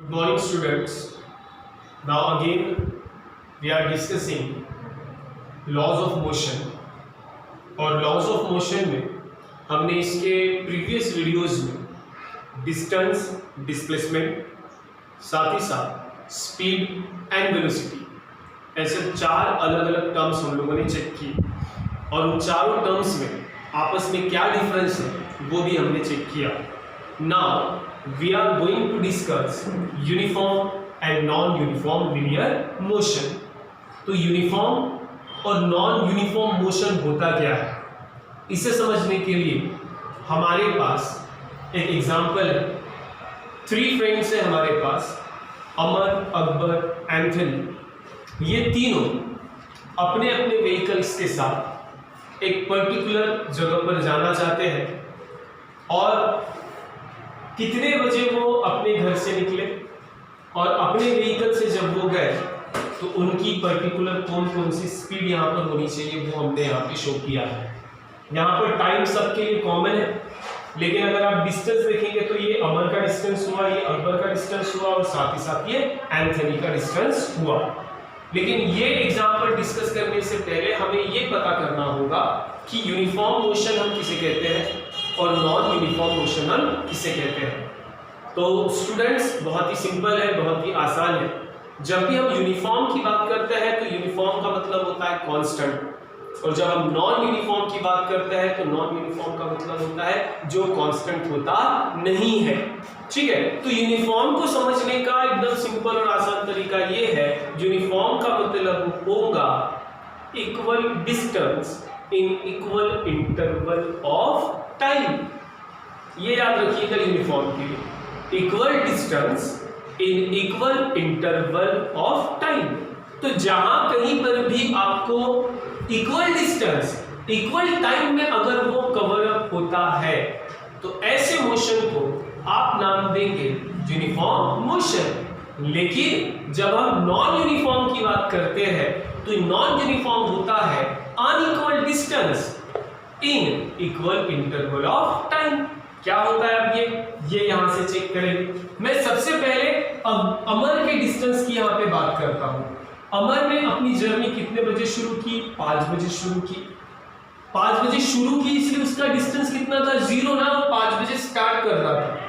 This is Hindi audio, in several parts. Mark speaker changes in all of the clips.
Speaker 1: Good morning students. Now again we are discussing laws of motion और laws of motion में हमने इसके previous वीडियोस में distance, displacement, साथ ही साथ speed and velocity ऐसे चार अलग अलग टर्म्स हम लोगों ने चेक की और उन चारों टर्म्स में आपस में क्या डिफरेंस है वो भी हमने चेक किया. Now we are going to discuss uniform and non-uniform linear motion. तो यूनिफॉर्म और नॉन यूनिफॉर्म मोशन होता क्या है, इसे समझने के लिए हमारे पास एक एग्जांपल है. 3 फ्रेंड्स हैं हमारे पास, अमर, अकबर, एंथनी. ये तीनों अपने अपने व्हीकल्स के साथ एक पर्टिकुलर जगह पर जाना चाहते हैं और कितने बजे वो अपने घर से निकले और अपने व्हीकल से जब वो गए तो उनकी पर्टिकुलर कौन कौन सी स्पीड यहाँ पर होनी चाहिए वो हमने यहाँ पे शो किया है. यहाँ पर टाइम सबके लिए कॉमन है, लेकिन अगर आप डिस्टेंस देखेंगे तो ये अमर का डिस्टेंस हुआ, ये अकबर का डिस्टेंस हुआ और साथ ही साथ ये एंथनी का डिस्टेंस हुआ. लेकिन ये एग्जाम्पल डिस्कस करने से पहले हमें ये पता करना होगा कि यूनिफॉर्म मोशन हम किसे कहते हैं और नॉन यूनिफॉर्म मोशन हम किसे कहते हैं. तो स्टूडेंट्स बहुत ही सिंपल है, बहुत ही आसान है. जब भी हम यूनिफॉर्म की बात करते हैं तो यूनिफॉर्म का मतलब होता है कांस्टेंट, और जब हम नॉन यूनिफॉर्म की बात करते हैं तो नॉन यूनिफॉर्म का मतलब होता है जो कांस्टेंट होता नहीं है. ठीक है, तो यूनिफॉर्म को समझने का एकदम सिंपल और आसान तरीका ये है, यूनिफॉर्म का मतलब होगा equal distance in equal interval of time. ये याद रखिएगा यूनिफॉर्म के लिए, equal distance in equal interval of time. तो जहां कहीं पर भी आपको इक्वल डिस्टेंस इक्वल टाइम में अगर वो कवर अप होता है तो ऐसे मोशन को आप नाम देंगे यूनिफॉर्म मोशन. लेकिन जब हम नॉन यूनिफॉर्म की बात करते हैं तो नॉन यूनिफॉर्म होता है unequal distance in equal interval of time. क्या होता है अब ये यहां से चेक करेंगे. मैं सबसे पहले अमर के डिस्टेंस की यहां पे बात करता हूं. अमर ने अपनी जर्नी कितने बजे शुरू की? 5 बजे शुरू की. 5 बजे शुरू की इसलिए उसका डिस्टेंस कितना था? 0 ना, 5 बजे स्टार्ट कर रहा था.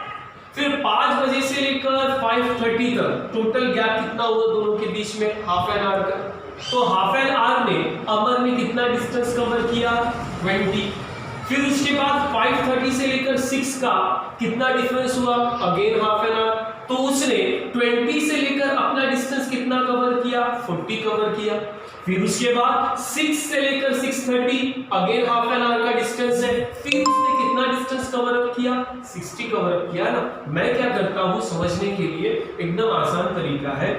Speaker 1: फिर 5 बजे से लेकर 5:30 तक टोटल गैप कितना हुआ दोनों के बीच में? हाफ एन आवर का. तो हाफ एन आवर में अमर ने कितना डिस्टेंस कवर किया? 20. फिर उसके बाद 5:30 से लेकर 6 का कितना डिफरेंस हुआ? Again half an hour. तो उसने 20 से लेकर अपना डिस्टेंस कितना कवर किया? 40 कवर किया. फिर उसके बाद 6 से लेकर 6:30 अगेन हाफ एन आवर का डिस्टेंस है. फिर उसने कितना डिस्टेंस कवर अप किया? 60 कवर अप किया ना. मैं क्या करता हूं समझने के लिए, एकदम आसान तरीका है,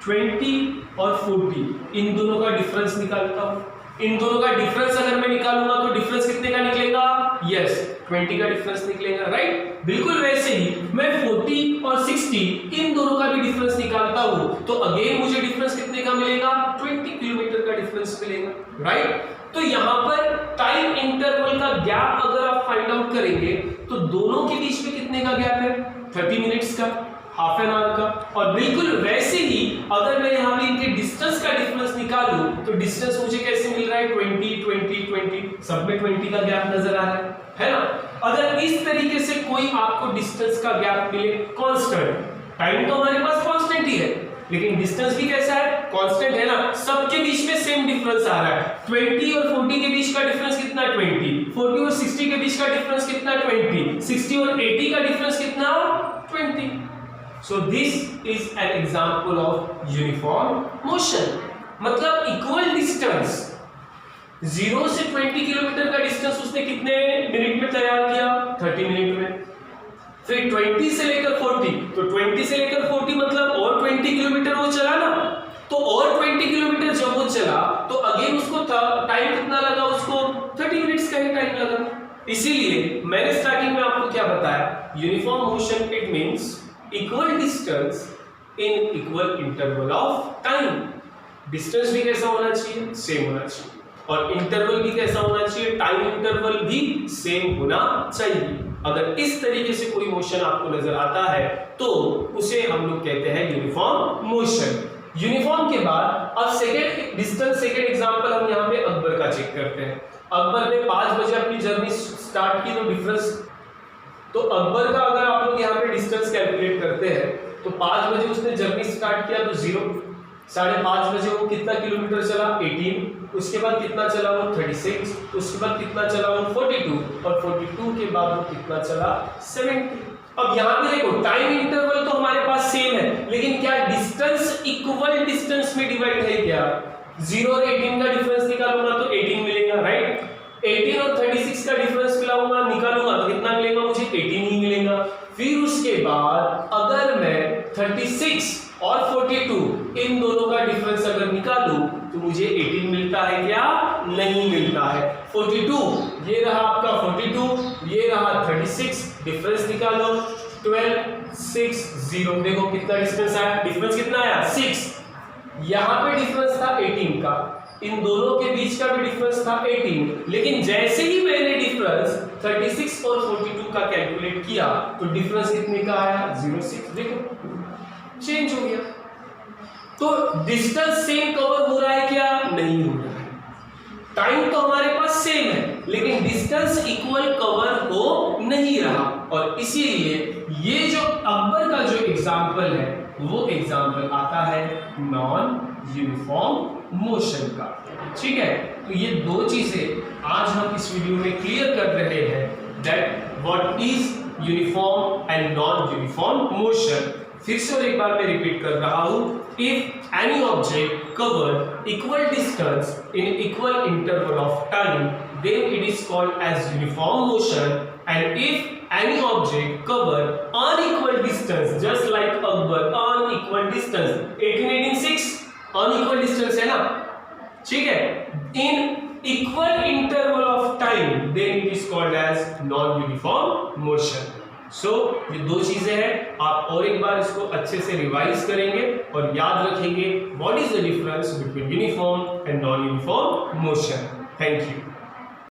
Speaker 1: 20 और 40 इन दोनों का डिफरेंस निकालता हूं. इन दोनों का डिफरेंस अगर मैं निकालूंगा तो डिफरेंस कितने का निकलेगा? यस, 20 का डिफरेंस निकलेगा. राइट, बिल्कुल वैसे ही मैं 40 और 60 इन दोनों का भी डिफरेंस निकालता हूं तो अगेन मुझे डिफरेंस कितने का मिलेगा? 20 किलोमीटर का डिफरेंस मिलेगा. राइट, तो यहां पर टाइम इंटरवल का गैप अगर आप फाइंड आउट करेंगे तो दोनों के बीच में कितने का गैप है? 30 मिनट्स का, हाफ एन आवर का. और बिल्कुल वैसे ही अगर मैं यहाँ पे इनके डिस्टेंस का डिफरेंस निकालूं तो डिस्टेंस मुझे कैसे मिल रहा है? 20 20 20, सब में 20 का गैप नजर आ रहा है ना. अगर इस तरीके से कोई आपको डिस्टेंस का गैप मिले कांस्टेंट, टाइम तो हमारे पास कांस्टेंट ही है लेकिन डिस्टेंस भी कैसा है? कांस्टेंट है ना. सबके बीच में सेम डिफरेंस आ रहा है. 20 और 40 के बीच का डिफरेंस कितना? 20. 40 और 60 के बीच का डिफरेंस कितना? 20. 60 और 80 का डिफरेंस कितना? 20. So this is an example of uniform motion. मतलब इक्वल डिस्टेंस 0 से 20 किलोमीटर का डिस्टेंस उसने कितने मिनट में तैयार किया? 30 मिनट में. फिर 20 से लेकर 40, तो 20 से लेकर 40 मतलब और 20 किलोमीटर वो चला ना. तो और 20 किलोमीटर जब वो चला तो अगेन उसको टाइम कितना लगा? उसको 30 मिनट्स का ही टाइम लगा. इसीलिए मैंने स्टार्टिंग में आपको क्या बताया, uniform motion it means equal distance in equal interval of time. Distance भी कैसा होना चाहिए? सेम होना चाहिए. और इंटरवल भी कैसा होना चाहिए? टाइम इंटरवल भी सेम होना चाहिए. अगर इस तरीके से कोई मोशन आपको नजर आता है तो उसे हम लोग कहते हैं यूनिफॉर्म मोशन। यूनिफॉर्म के बाद अब सेकंड एग्जांपल हम यहाँ पे अकबर का चेक करते हैं। अकबर ने 5 बजे अपनी जर्नी स्टार्ट की, तो डिफरेंस, तो अकबर का अगर आप लोग यहाँ पे डिस्टेंस कैलकुलेट करते हैं तो 5 बजे उसने जर्नी स्टार्ट किया तो 0, 5:30 बजे वो कितना किलोमीटर चला 18, उसके बाद कितना चला वो 36, उसके बाद कितना चला वो 42 और 42 के बाद वो कितना चला 70। अब यहाँ पे देखो टाइम इंटरवल तो हमारे पास सेम है, लेकिन क्या डिस्टेंस इक्वल डिस्टेंस में डिवाइड है क्या? 0 और 18 का डिफरेंस निकालूंगा तो 18 मिलेगा, राइट? 18 और 36 का डिफरेंस निकालूंगा तो कितना मिलेगा? मुझे 18 ही मिलेगा। फिर उसके बाद अगर मैं 36 और 42 इन दोनों का डिफरेंस अगर निकालूं तो मुझे 18 मिलता है क्या? नहीं मिलता है। 42 ये रहा आपका 42, ये रहा 36, डिफरेंस निकालो 12 6 0। देखो कितना डिफरेंस आया? डिफरेंस कितना आया? 6। यहाँ पे डिफरेंस था 18 का, इन दोनों के बीच का भी डिफरेंस था 18, लेकिन जैसे ही मैंने डिफरेंस 36 और 42 का कैलकुलेट किया तो डिफरेंस कितने का आया? 0.6। देखो चेंज हो गया। तो डिस्टेंस सेम कवर हो रहा है क्या? नहीं हो रहा है। टाइम तो हमारे पास सेम है, लेकिन डिस्टेंस इक्वल कवर हो नहीं रहा, और इसीलिए ये जो अकबर का जो एग्जाम्पल है वो एग्जाम्पल आता है नॉन यूनिफॉर्म मोशन का। ठीक है, तो ये दो चीजें आज हम इस वीडियो में क्लियर कर रहे हैं, that what is uniform and non uniform motion. फिर से और एक बार मैं रिपीट कर रहा हूं, if any object cover equal distance in equal interval of time then it is called as uniform motion, and if any object cover unequal distance just like Akbar, unequal distance 18 unequal distance है ना, ठीक है, in equal interval of time then it is called as non uniform motion। so ये दो चीजें हैं, आप और एक बार इसको अच्छे से रिवाइज करेंगे और याद रखेंगे what is the difference between uniform and non uniform motion। Thank you.